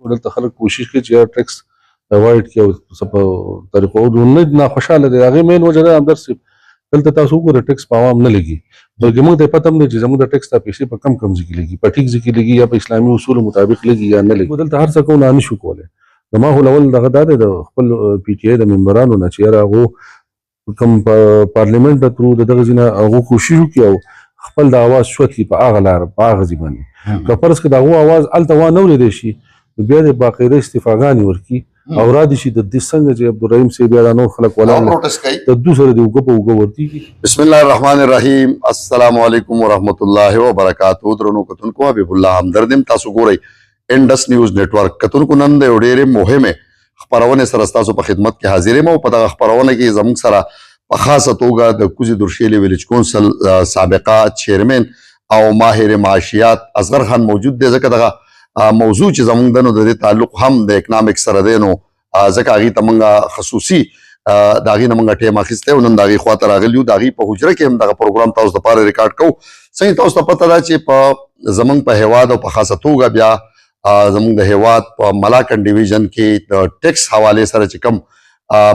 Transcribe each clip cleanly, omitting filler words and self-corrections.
خو دلته خلک کوشش کوي چې ټیکس اوایډ کړي او څه په طریقو نه ناخوشحاله دي. هغې مین وجه ده همدرد صاحب دلته تاسو وګورئ ټیکس په عوام نه لګي، بلکې موږ ته پته هم دی چې زموږ د ټیکس دا پیسې په کم ځای کې لګي، په ټیک ځای کې لګي یا په اسلامي اصولو مطابق لګي یا نه لګي. دلته هر څه کوو نه شو کولی. د ما هولول دغه دا دی د خپل پی ټي آی د ممبرانو نه چې یاره هغو کوم پارلیمنټ د ترو د دغه ځای نه هغو کوشش وکړي او خپل د اواز شوت کړي په هغه لاره په هغه ځای باندې. که فرض کړه د هغو اواز هلته وانه اورېدی شي نو بیا د باقاعده استعفاګانې ورکړي او را دي شي د دې څنګه چې عبدالرحیم صاحب یا دا نور خلک ولاړ د دوی سره د اوږه په اوږه ورتېږي. بسم الله الرحمن الرحیم. السلام علیکم ورحمۃ اللہ وبرکاتہ. درنو کتونکو حبیب الله همدرد یم. تاسو ګورئ انډس نیوز نیټورک. کتونکو نن د یو ډېرې مهمې خپرونې سره ستاسو په خدمت کې حاضر یم او په دغه خپرونه کې زموږ سره په خاصه توګه د کوزي درشیلي ویلیج کونسل سابقه چیرمن او ماهر معاشیات اصغر خان موجود دی. ځکه دغه موضوع چې زموږ د نو د دې تعلق هم د اکنامک سره دی نو ځکه هغې ته موږ خصوصي د هغې نه موږ ټیم اخیستی او نن د هغې خواته راغلي یو. د هغې په حجره کې هم دغه پروګرام تاسو دپاره ریکارډ کوو. څنګه تاسو ته پته ده چې په زموږ په هیواد او په خاصه توګه بیا زموږ د هیواد په ملاکنډ ډیویژن کې د ټیکس حوالې سره چې کوم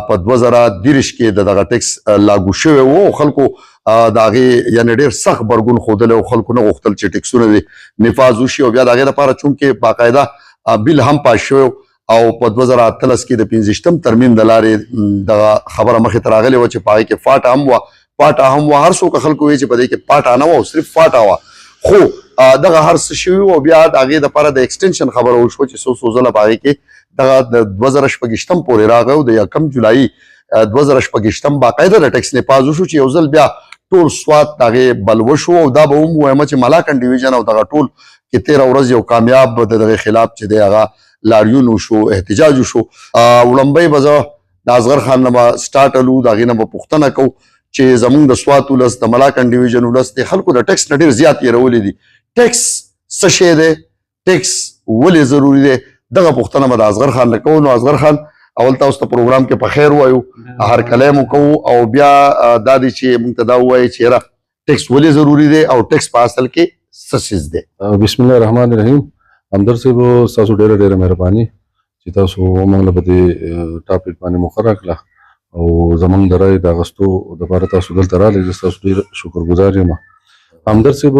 په 2023 کې دغه ټیکس لاګو شوی و او خلکو د هغې یعنې ډېر سخت غبرګون ښودلی او خلکو نه غوښتل چې ټیکسونه دې نفاظ وشي او بیا د هغې لپاره چونکې باقاعده بیل هم پاس شوی او په 2018 کې د 15م ترمیم د لارې دغه خبره مخې ته راغلې وه چې په هغې کې پاټه هم وه. هر څوک خلکو وایي چې په دې کې پاټه نه وه او صرف پاټه وه، خو دغه هر څه شوي او بیا د هغې دپاره د ایکسټنشن خبره وشوه چې څو ځله په هغې کې دغه د 2026 پورې راغی او د 1 جولای 2026 باقاعده د ټیکس نفاظ وشو چې یو ځل بیا ټول سوات د هغې بل وشو او دا به هم ووایم چې ملاکنډ ډیویژن او دغه ټول کې 13 ورځ یو کامیاب د دغې خلاف چې دی هغه لاریون وشو، احتجاج وشو. وړاندې به زه د اصغر خان نه به سټارټ الو، د هغې نه به پوښتنه کوو چې زموږ د سوات ولس د ملاکنډ ډیویژن ولس د خلکو د ټیکس نه ډېر زیات یېرولي دي. ټیکس څه شی دی؟ ټیکس ولې ضروري دی؟ دغه پوښتنه به د اصغر خان نه کوو. نو اصغر خان اول تاسو ته پروګرام کې په خیر وایو، هرکلی مو کوو او بیا دا دی چې موږ ته دا ووایي چې یاره ټیکس ولې ضروري دی او ټیکس په اصل کې څه څیز دی؟ بسم الله الرحمن الرحیم. همدرد صاحب ستاسو ډېره مهرباني چې تاسو موږ له په دې ټاپک باندې مقرره کړه او زموږ د رایې د اخیستو دپاره تاسو دلته راغلئ. زه ستاسو ډېر شکرګزار یم. همدرد صاحب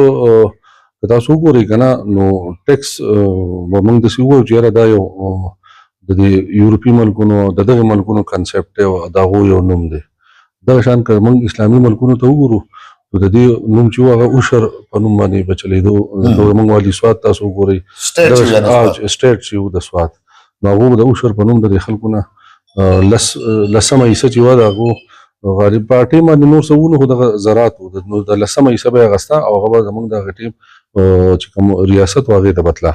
که تاسو وګورئ که نه نو ټیکس به موږ داسې ووایو چې یاره دا یو د دې یورپي ملکونو د دغې ملکونو کنسپټ دی او د هغو یو نوم دی. دغه شان که موږ اسلامي ملکونو ته وګورو نو د دې نوم چې و هغه اوشر په نوم باندې به چلېدو. زموږ والي سوات تاسو وګورئ سټیټ چې و د سوات نو هغو د اوشر په نوم د دې خلکو نه 10مه حصه چې وه د هغو غالب په ټیم باندې نور څه وو نو خو دغه زراعت و نو د 10مه حصه به یې اخېسته او هغه به زموږ د هغه ټیم چې کوم ریاست و هغې ته بتله.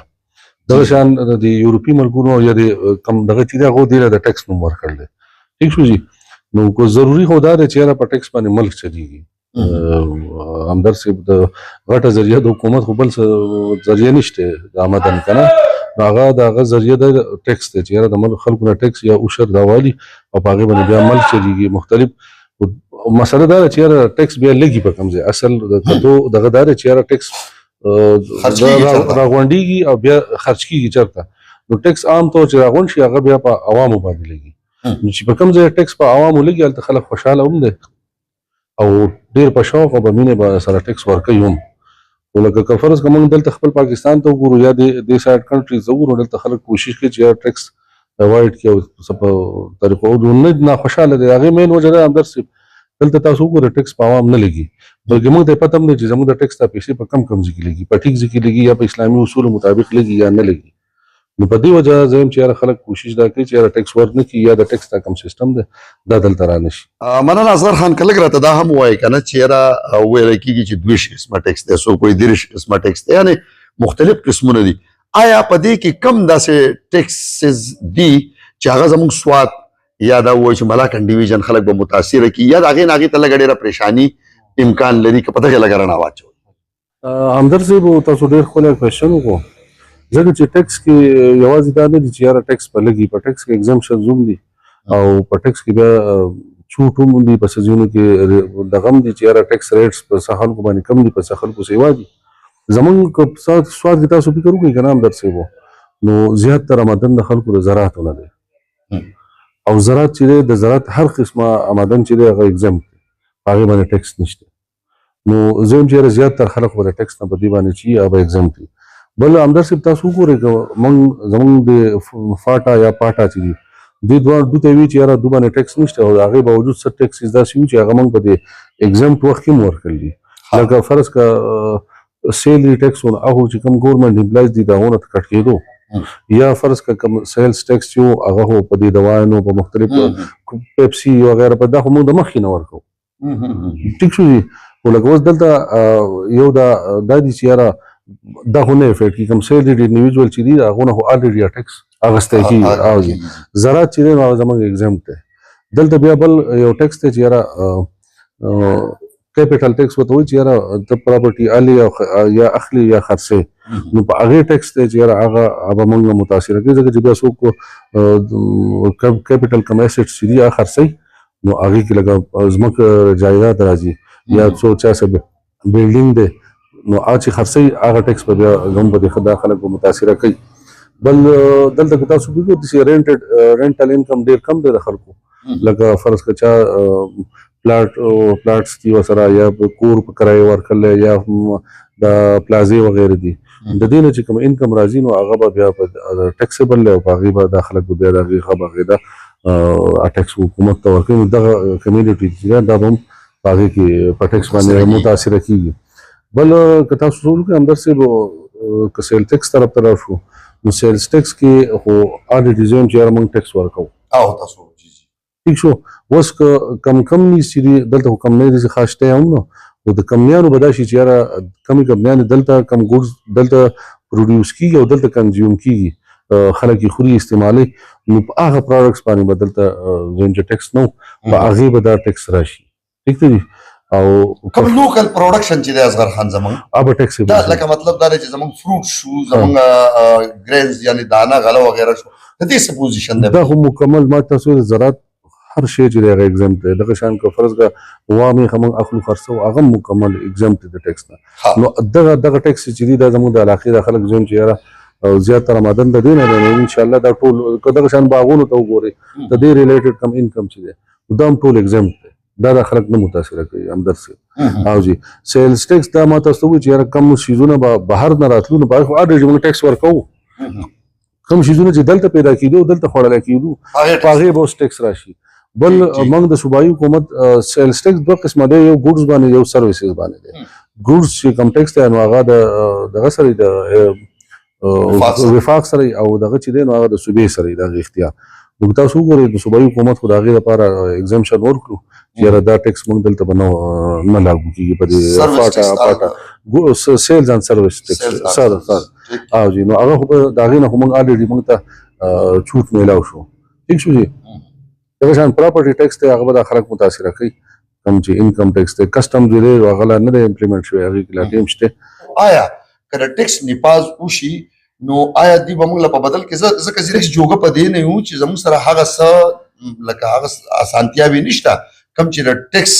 دغه شان د یورپي ملکونو یا د کوم دغه چې دی هغو دې له د ټیکس نوم ورکړل دی. ټیک شو جي. نو که ضروري خو دا دی چې یاره په ټیکس باندې ملک چلېږي. همدرد صاحب د غټه ذریعه د حکومت خو بل څه ذریعه نشته د آمدن که نه نو هغه د هغه ذریعه د ټیکس دی چې یاره د ملک خلکو نه ټیکس یا اوشر دا والي او په هغې باندې بیا ملک چلېږي. مختلف مسله دا ده چې یاره ټیکس بیا لګي په کوم ځای. اصل د کتو دغه دا دی چې یاره ټیکس راغونډېږي او بیا خرچ کېږي چېرته. نو ټیکس عام طور چې راغونډ شي هغه بیا په عوامو باندې لګي. نو چې په کوم ځای ټیکس په عوامو لګي هلته خلک خوشحاله هم دی او ډېر په شوق او په مینې به سره ټیکس ورکوي هم. خو لکه که فرض که موږ دلته خپل پاکستان ته وګورو یا دې سایډ کنټریز ته وګورو دلته خلک کوشش کوي چې یا ټیکس اوایډ کړي او څه په طریقو نه ناخوشحاله دی. هغې مین وجه ده همدرد صاحب دلته تاسو وګورئ ټیکس په عوام نه لګي، بلکې موږ ته پته هم دی چې زموږ د ټیکس دا پیسې په کم ځای کې لګي، په ټیک ځای کې لګي یا په اسلامي اصولو مطابق لګي یا نه لګي. نو په دې وجه زه یم چې یاره خلک کوشش دا کوي چې یاره ټیکس ورنه کړي یا د ټیکس دا کوم سیسټم دی دا دلته رانه شي. مننه اصغر خان. که لږ راته دا هم ووایي که نه چې یاره ویلی کېږي چې 22 قسمه ټیکس دی، څوک وایي 23 قسمه ټیکس دی، یعنې مختلف قسمونه دي. آیا په دې کې کم داسې ټیکسز دي چې هغه زموږ سوات یا دا وایي چې ملاکنډ ډیویژن خلک به متاثره کړي یا د هغې نه هغې ته لږه ډېره پریشاني امکان لري که په دغې لږه رڼا واچوئ؟ همدرد صاحب تاسو ډېر ښکلی کوېشن وکړو. ځکه چې ټیکس کې یوازې دا نه دي چې یاره ټیکس په لګي، په ټیکس کې ایگزمپشنز هم دي او په ټیکس کې بیا چوټ هم دي، په څه ځایونو کې دغه هم دي چې یاره ټیکس ریټس په څه خلکو باندې کم دي، په څه خلکو سیوا دي. زموږ سوات کې تاسو فکر وکړئ که نه همدرد صاحب نو زیاتره آمدن د خلکو د زراعتو نه دی او زراعت چې دی د زراعت هر قسمه آمدن چې دی هغه ایگزمپټ دی په هغې باندې ټیکس نشته نو زه یم چې زیاتره خلک به د ټیکس نه په دې باندې چې هغه ایگزمپټ دي بل همدار صاحب تاسو وګورئ که زمونږ د فاټا یا پاټا چې دي دوی دواړه دوی ته وي چې یاره دوی باندې ټیکس نشته او د هغې باوجود څه ټیکسز داسې وي چې هغه موږ په دې ایگزمپټ وخت کې هم ورکړل دي لکه فرض که سیلري ټیکس هغه چې کوم ګورنمنټ امپلایز دي د هغو نه کټ کېدو یا فرض که کوم سیلز ټیکس چې و هغه خو په دې دوايانو په مختلف پیپسي وغیره په دا خو موږ د مخکې نه ورکوو ټیک شو دي خو لکه اوس دلته یو دا دي چې یاره دا خو نه افیکټ کېږي کوم سیلري انډیویجوال چې دي هغو نه خو الریډي ټیکس اخیستی کېږي زراعت چې دی نو هغه زموږ ایگزمپټ دی دلته بیا بل یو ټیکس دی چې یاره کیپیټل ټیکس ورته وایي چې یاره ته پراپرټي الې یا اخلي یا خرڅې نو په هغې ټیکس دی چې یاره هغه به موږ نه متاثره کوي ځکه چې بیا څوک کیپیټل کم ایسټس چې دي هغه خرڅوي نو هغې کې لکه ځمکه جایداد راځي یا څو چا څه بلډینګ دی نو هغه چې خرڅوي هغه ټیکس به بیا زموږ په دې خلک به متاثره کوي بل دلته که تاسو وګورئ چې رینټل انکم ډېر کم دی د خلکو لکه فرض که چا پلاټس دي ورسره یا کور په کرایه ورکړلی یا د پلازې وغیره دي د دې نه چې کوم انکم راځي نو هغه به بیا ټیکسیبل دی او په هغې به دا خلک به بیا د هغې ښه به هغې دا ټیکس حکومت ته ورکوي نو دغه کمیونټي چې دا به هم په هغې کې په ټیکس باندې متاثره کېږي بل که تاسو وګورئ همدار صاحب که سیل ټیکس طرف ته راشو نو سیلز ټیکس کې خو الریډي زه یم چې یاره موږ ټیکس ورکوو ٹھیک شو اوس که کمپنۍ چې دي دلته خو کمپنۍ داسې خاص شته هم نو خو د کمپنیانو به دا شي چې یاره کمې کمپنیانې دلته کم ګوډز دلته پروډیوس کېږي او دلته کنزیوم کېږي خلک یې خوري استعمالوي نو په هغه پروډکټس باندې به دلته زه چې ټیکس نه په هغې به دا ټیکس راشي ٹھیک دی او کوم لوکل پروډکشن چې دی اصغر خان زمونږ هغه ټیکس دا لکه مطلب دا دی چې زمونږ فروټ شو زمونږ ګرینز یعنی دانه غله وغیره شو د دې څه پوزیشن دی دا خو مکمل ما تاسو د زراعت هر شی چې دی هغه ایگزمپټ دی دغه شان که فرض که وامې موږ اخلو خرڅو هغه مکمل ایگزمپټ دی د ټیکس نه نو دغه ټیکس چې دی دا زموږ د علاقې د خلک زم چې یاره زیاتره آمدن د دې نه دی انشاءالله دا ټول که دغه شان باغونو ته وګورئ د دې ریلیټډ کم انکم چې دی دا هم ټول ایگزمپټ دی دا د خلک نه متاثره کوي همدر صاحب او جی سیلز ټیکس دا ما تاسو وایي چې یاره کم شیزونه به بهر نه راتلو نو په هغې خو الریډي موږ ټیکس ورکوو کم شیزونه چې دلته پیدا کېدو دلته خوړلی کېدو په هغې به اوس ټیکس راشي بل موږ د صوبایي حکومت سیلز ټیکس دوه قسمه دی یو ګوډز باندې یو سروسز باندې دی ګوډز چې کم ټیکس دی نو هغه دغه سره د وفاق سره او دغه چې دی نو هغه د صوبې سره د هغې اختیار نو تاسو وګورئ د صوبایي حکومت خو د هغې لپاره ایگزمپشن ورکړو چې یاره دا ټیکس موږ دلته به نه لاګو کېږي په دې پاټا سیلز اینډ سروس ټیکس سر او جی نو هغه خو د هغې نه خو موږ الریډي موږ ته چوټ میلاو شو ټیک شو جی دغه شان پراپرټي ټیکس دی هغه به دا خلک متاثره کوي کوم چې انکم ټیکس دی کسټم چې دی هغه لا نه دی امپلیمنټ شوی هغې کې لا ټیم شته آیا که د ټیکس نفاظ وشي نو آیا دوی به موږ له په بدل کې ځکه زیرکس جوګه په دې نه یو چې زموږ سره هغه څه لکه هغه اسانتیاوې نشته کوم چې د ټیکس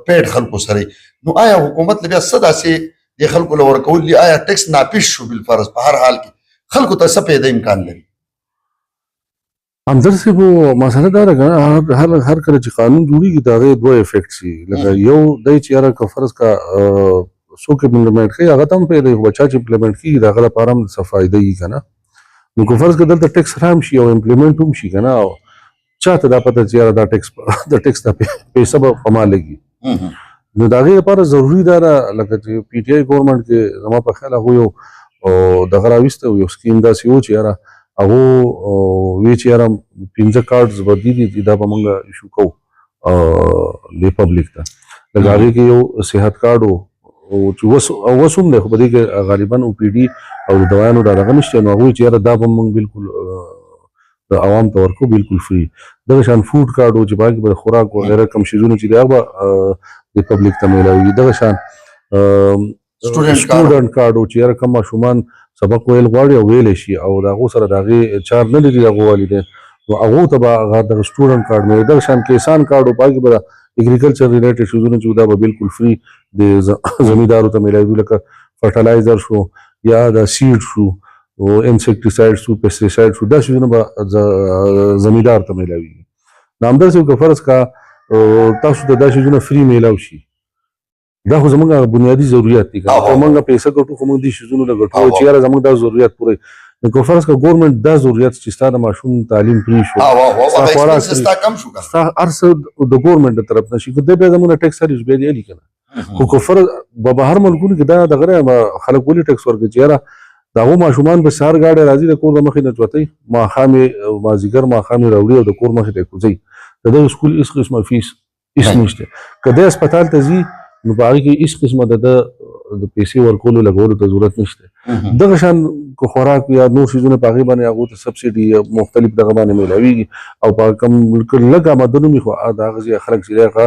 پیډ خلکو سره نو آیا حکومت له بیا څه داسې د خلکو له ورکول دي آیا ټیکس ناپیش شو بالفرض په هر حال کې خلکو ته څه پیدا امکان لري همدر صاحب مسله دا ده که هر کله چې قانون جوړېږي د هغې دوه افیکټ شي لکه یو دی چې یاره که فرض که څوک امپلیمنټ کوي هغه ته هم پیدا وي خو چا چې امپلیمنټ کېږي د هغه لپاره هم څه فایده وي که نه نو که فرض که دلته ټیکس رام شي او امپلیمنټ هم شي که نه او چاته دا پته چې یاره دا ټیکس دا پیسه به په ما لګي نو د هغې لپاره ضروري دا ده لکه چې پی ټي آی ګورنمنټ کې زما په خیال هغو یو دغه راویسته یو سکیم داسې و چې یاره هغو وی چې یاره 15 کارډز به دي دا به موږ ایشو کوو دې پبلک ته لکه هغې کې یو صحت کارډ و چې اوس هم دی خو په دې کې غالبا او پی ډي او د دوایانو دا دغه نشته نو هغوی چې یاره دا به موږ بالکل د عوام ته ورکو بالکل فری دغه شان فوډ کارډ و چې په هغې کې به د خوراک وغیره کم شیزونه چې دی هغه به د پبلک ته میلاوي دغه شان سټوډنټ کارډ و چې یاره کم ماشومان سبق ویل غواړي او ویلی شي او د هغو سره د هغې چار نه لري د هغو والدین نو هغو ته به هغه دغه سټوډنټ کارډ میلي دغه شان کسان کارډ و په هغې کې به د اګریکلچر ریلیټډ شیزونه چې دا به بالکل فری د زمیندارو ته میلاوي لکه فرټیلایزر شو یا د سیډ شو او انسیکټیسایډ شو پیسټیسایډ شو دا شیونه به زمیندار ته میلاویږي نو همداسې که فرض کا تاسو ته دا شیونه فری میلاو شي دا خو زمونږ بنیادي ضرورت دي که موږ پیسې ګټو خو موږ دې شیزونو له ګټو چې یاره زموږ دا ضرورت پوره نو که فرض که ګورنمنټ دا ضرورت چې ستا د ماشوم تعلیم فری شو ستا هر څه د ګورنمنټ د طرف نه شي که دی بیا زموږ ټیکس هر بیا دی الي که نه خو که فرض به بهر ملکونو کې دا دغه خلک ولې ټیکس ورکوي چې یاره د هغو ماشومان به سهار ګاډی راځي د کور د مخې نه چوتئ ماښام یې مازدیګر ماښام یې راوړي او د کور مخې ته یې کوځئ د دغه سکول هېڅ قسمه فیس هېڅ نشته که دی اسپتال ته ځي نو په هغې کې هېڅ قسمه د پیسې ورکولو لګولو ته ضرورت نشته دغه شان که خوراک یا نور شیزونه په هغې باندې هغو ته سبسډي یا مختلف دغه باندې میلاویږي او په کوم لږ آمدنه وي خو د هغه ځای خلک چې دی هغه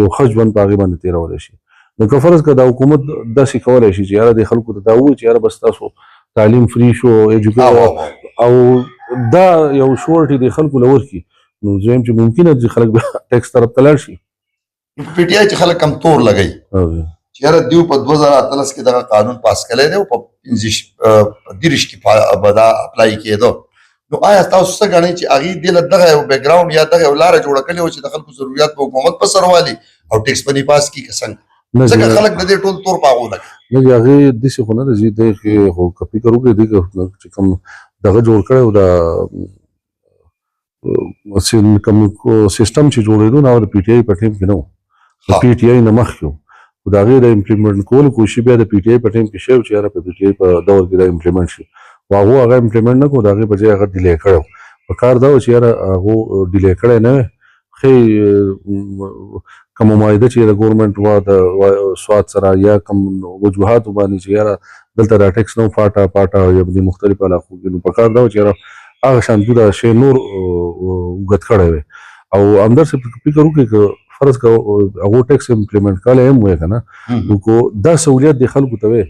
یو ښه ژوند په هغې باندې تېرولی شي نو که فرض که دا حکومت داسې کولی شي چې یاره دې خلکو ته دا ووایي چې یاره بس تاسو تعلیم فری شو او دا یو شورټي د خلکو له ورکړي نو زه یم چې ممکنه چې خلک بیا ټیکس طرف ته لاړ شي پی ټي آی چې خلک کم تور لګوي چې یاره دیو په 2018 کې دغه قانون پاس کړی دی او په 30 کې به دا اپلای کېدو نو آیا تاسو څه ګڼئ چې هغې دې له دغه یو بیک ګراونډ یا دغه یو لاره جوړه کړې وه چې د خلکو ضرورت په حکومت په سر والي او ټیکس به پاس کړي که څنګه ځکه خلک د دې ټول تور په هغو لګي نه هغې داسې خو نه ده چې دی کې خو که فکر وکړې دی چې کوم دغه جوړ کړی و دا کوم سیسټم چې جوړېدو نو هغه د پی ټي آی په ټایم کې نه و د پی ټي آی نه مخکې و خو د هغې د امپلیمنټ کولو کوشش بیا د پی ټي آی په ټایم کې شوی چې یاره په پی ټي آی په دور کې دا امپلیمنټ شي خو هغه امپلیمنټ نه کړو د هغې په ځای هغه ډیلی کړی و په کار دا و چې یاره هغو ډیلی کړی نه وی ښې کومه معاهده چې د ګورنمنټ وه د سواد سره یا کوم وجوهاتو باندې چې یاره دلته دا ټیکس نه پاټه پاټه یا د مختلفو علاقو کې نو په کار دا و چې یاره هغه شانتي دا شی نور اوږد کړی وی او همداسې فکر وکړئ که فرض که هغو ټیکس امپلیمنټ کړی هم وی که نه نو که دا سهولیت د خلکو ته وی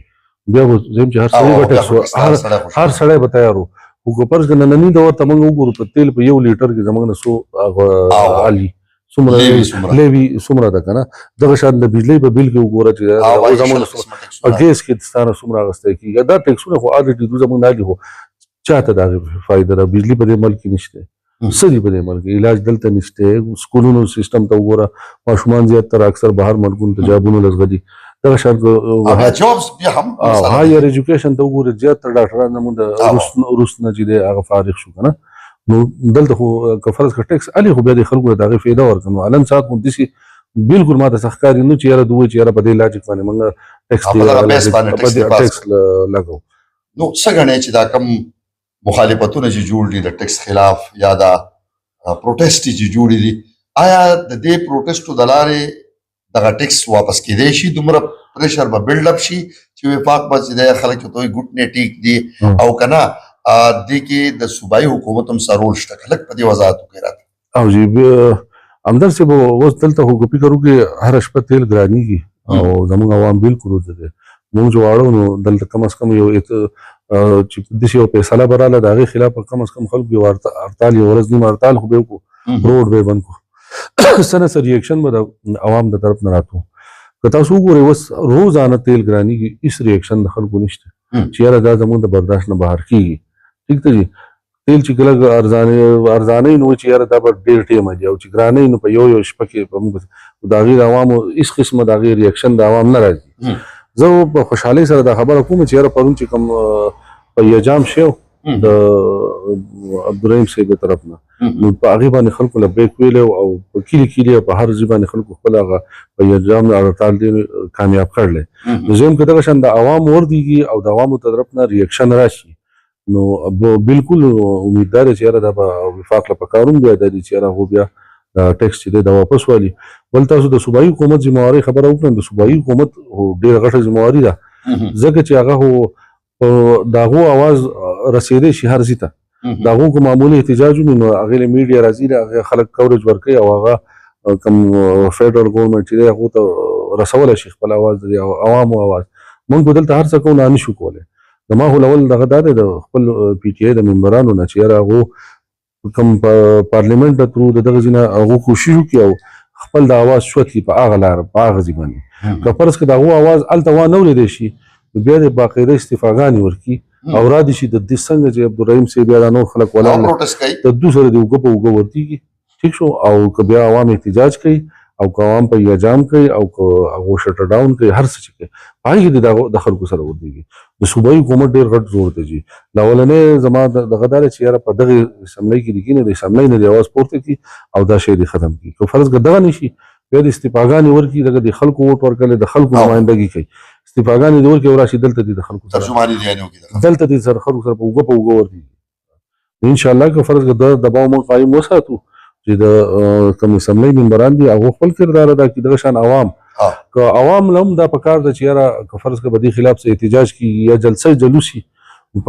بیا به زه یم چې هر سړی به ټیکس هر سړی به تیار و خو که فرض که ننني دور ته موږ وګورو په تیل په 1 لیټر کې زموږ نه څو علي څومره لیوي څومره ده که نه دغه شان د بجلۍ په بل کې وګوره چې زموږ په ګیس کې ستا نه څومره اخیستی کېږي دا ټیکسونه خو الریډي دوی زموږ نه علي خو چا ته د هغې فایده ده بجلي په دې ملک کې نشته څه دي په دې ملک علاج دلته نشته سکولونو سیسټم ته وګوره ماشومان زیاتره اکثر بهر ملکونو ته جابونو لزغلي دغه شان هایر ایجوکیشن ته وګوره زیاتره ډاکټران زموږ د روس نه چې دی هغه فارغ شو که نه نو دلته خو که فرض که ټیکس علي خو بیا د خلکو د هغې فایده ورکړو نو الان ساعت مو داسې بلکل ما ته څه ښکاري نه چې یاره د ووایي چې یاره په دې لاجک باندې موږ ټیکس لګو نو څه ګڼئ چې دا کم مخالفتونه چې جوړ دي د ټیکس خلاف یا دا پروټیسټ چې جوړې دي آیا د دې پروټیسټو د لارې دغه ټیکس واپس کېدی شي دومره پریشر به بلډ اپ شي چې وفاق به چې دی خلک ته وایي ګوتنې ټیک دي او که نه دې کې د صوبایي حکومت هم سره رول شته که لږ په دې وضاحت وکړئ راته او جی همدر صاحب اوس دلته خو که فکر وکړې هره شپه تیل ګرانېږي او زموږ عوام بلکل ورته دی مونږ چې واړو نو دلته کم از کم یو چې داسې یو فیصله به راغله د هغې خلاف کم از کم خلکو یو هړتال یو ورځ نیم هړتال خو به یې وکړو روډ به یې بند کړو څه نه څه ریاکشن به د عوام د طرف نه راتلو که تاسو وګورئ اوس روزانه تیل ګرانېږي هېڅ ریاکشن د خلکو نشته چې یاره دا زموږ د برداشت نه بهر کېږي ٹھیک ته جی تیل چې کله ارزانه نو چې یاره دا به ډېر ټیمه دي او چې ګرانه نو په یو شپه کې د هغې د عوامو هېڅ قسمه د هغې ریاکشن د عوام نه راځي زه په خوشحالۍ سره دا خبره کوم چې یاره پرون چې کوم په یجام شی د عبدالرحیم صاحب د طرف نه نو په هغې باندې خلکو له بیک ویلی او په کلي کلي په هر ځای باندې خلکو خپل هغه په یجام هړتال ډېر کامیاب کړلی نو زه یم که دغه شان د عوامو وردېږي او د عوامو طرف نه ریاکشن راشي نو بالکل امیددار چې یاره دا به وفاق له پکار هم بیا دا دي چې یاره هغو بیا دا ټیکس چې دی دا واپس والي بل تاسو د صوبایي حکومت ذمهوارۍ خبره وکړم د صوبایي حکومت ډېره غټه ذمهواري ده ځکه چې هغه خو د هغو اواز رسېدی شي هر ځای ته د هغو که معمولي احتجاج وي نو هغې له میډیا راځي هغې خلک کوریج ورکوي او هغه کوم فیډرل ګورنمنټ چې دی هغو ته رسولی شي خپل اواز د عوامو اواز موږ به دلته هر څه کوو نه شو کولی زما خو اول دغه دا دی د خپل پی ټي آی د ممبرانو نه چې یاره هغو کوم په پارلیمنټ د ترو د دغه ځای نه هغو کوشش وکړي او خپل د اواز شوت کړي په هغه لاره په هغه ځای باندې که فرض که د هغو اواز هلته وانه اورېدی شي نو بیا د باقاعده استفاګانې ورکړي او را دي شي د دې څنګه چې عبدالرحیم صاحب بیا دا نور خلک ولاړ پروټیسټ کوي د دوی سره د اوږه په اوږه ورتېږي ټیک شو او که بیا عوام احتجاج کوي او که عوام په احجام کوي او که هغه شټر ډاون کوي هر څه چې کوي په هغې کې د خلکو سره ورتېږي د صوبایي حکومت ډېر غټ زور دی جي دا اولنی زما دغه دا دی چې یاره په دغې اسمبلۍ کې دي کېنه د اسمبلۍ نه دې اواز پورته کړي او دا شی دې ختم کړي که فرض که دغه نه شي بیا د استفاګانې ورکړي دغه د خلکو ووټ ورکړل د خلکو نمایندګي کوي استفاګانې دې ورکړي او راشي دلته دې د خلکو سره ترجماني دی یعنی وکړي دلته دې سره خلکو سره په اوږه په اوږه ورتېږي انشاءالله که فرض که د دباو موږ قایم وساتو چې د کوم اسمبلۍ ممبران دي هغه خپل کردار ادا کړي دغه شان عوام که عوام له هم دا پکار ده چې یاره که فرض که په دې خلاف څه احتجاج کېږي یا جلسه جلوس وي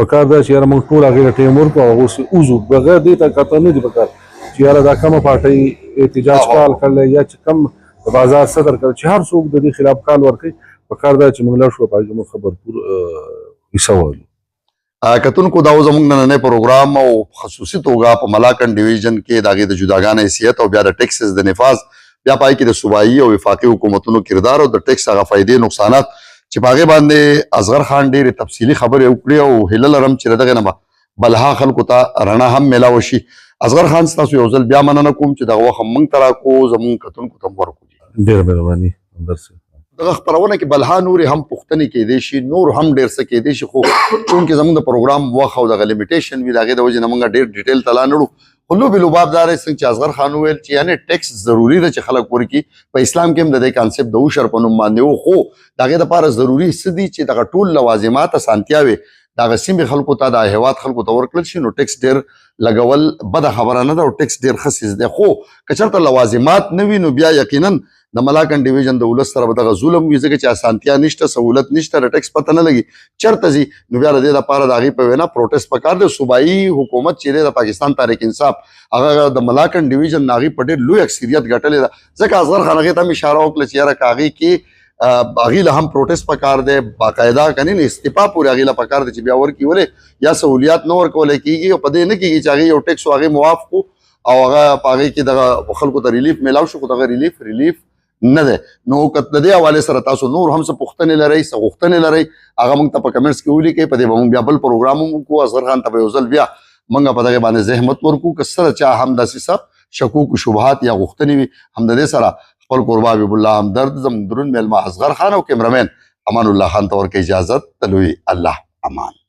پکار ده چې یاره موږ ټول هغې ته ټایم ورکړو او اوس وځو بغیر دې ته کاته نه دي پکار چې یاره دا کومه پارټۍ احتجاج کال کړلی یا چې کم د بازار صدر کړ چې هر څوک د دې خلاف کال ورکوي پکار ده چې موږ لاړ شو په هغې کې موږ خبرپور حصه والو کتونکو دا زموږ نننی پروګرام او خصوصي توګه په ملاکنډ ډیویژن کې د هغې د جداګانه حیثیت او بیا د ټیکسز د نفاظ بیا پای کې د صوبایي او وفاقي حکومتونو کردار او د ټیکس هغه فایدې نقصانات چې په هغې باندې اصغر خان ډېرې تفصیلي خبرې وکړې او هیله لرم چې د دغې نه به بلها خلکو ته رڼا هم میلاوه شي اصغر خان ستاسو یو ځل بیا مننه کوم چې دغه وخت موږ ته راکړو زموږ کتونکو ته هم ورکړو ډېره مهرباني همدرد صاحب دغه خپرونه کې بلها نورې هم پوښتنې کېدی شي نور هم ډېر څه کېدی شي خو چونکې زموږ د پروګرام وخت او دغه لیمیټیشن وي د هغې د وجې نه موږ ډېر ډیټیل ته لا نړو خو لوبې لوباب دا دی څنګه چې اصغر خان وویل چې یعنې ټیکس ضروري ده چې خلک ورکړي په اسلام کې هم د دې کانسیپټ د اوشر په نوم باندې و خو د هغې دپاره ضروري څه دي چې دغه ټول لوازمات اسانتیاوې دغه سیمې خلکو ته د هېواد خلکو ته ورکړل شي نو ټیکس ډېر لګول بده خبره نه ده او ټیکس ډېر ښه څیز دی خو که چېرته لوازمات نه وي نو بیا یقینا د ملاکنډ ډیویژن د ولس سره به دغه ظلم وي ځکه چې اسانتیا نشته سهولت نشته د ټیکس پته نه لګي چېرته ځي نو بیا د دې لپاره د هغې په وینا پروټیسټ پکار دی صوبایي حکومت چې دی د پاکستان تحریک انصاف هغه د ملاکنډ ډیویژن نه هغې په ډېر لوی اکثریت ګټلې ده ځکه اصغر خان هغې ته هم اشاره وکړه چې یاره که هغې کې هغې له هم پروټیسټ پکار دی باقاعده که نه استعفا پورې هغې له پکار دی چې بیا ورکړي ولې یا سهولیات نه ورکولی کېږي او په دې نه کېږي چې هغې یو ټیکس و هغې معاف کړو او هغه په هغې کې دغه خلکو ته ریلیف میلاو شو خو دغه ریلیف نه دی نو که د دې حوالې سره تاسو نور هم څه پوښتنې لرئ څه غوښتنې لرئ هغه موږ ته په کمنټس کې ولیکئ په دې به موږ بیا بل پروګرام هم وکړو اصغر خان ته به یو ځل بیا موږ په دغې باندې زحمت ورکړو که څه د چا هم داسې څه شکوک شبهات یا غوښتنې وي هم د دې سره خپل کوربه حبیب الله همدرد زموږ درون میلمه اصغر خان او کیمرمین امان الله خان ته ورکړئ اجازت تلوي الله امان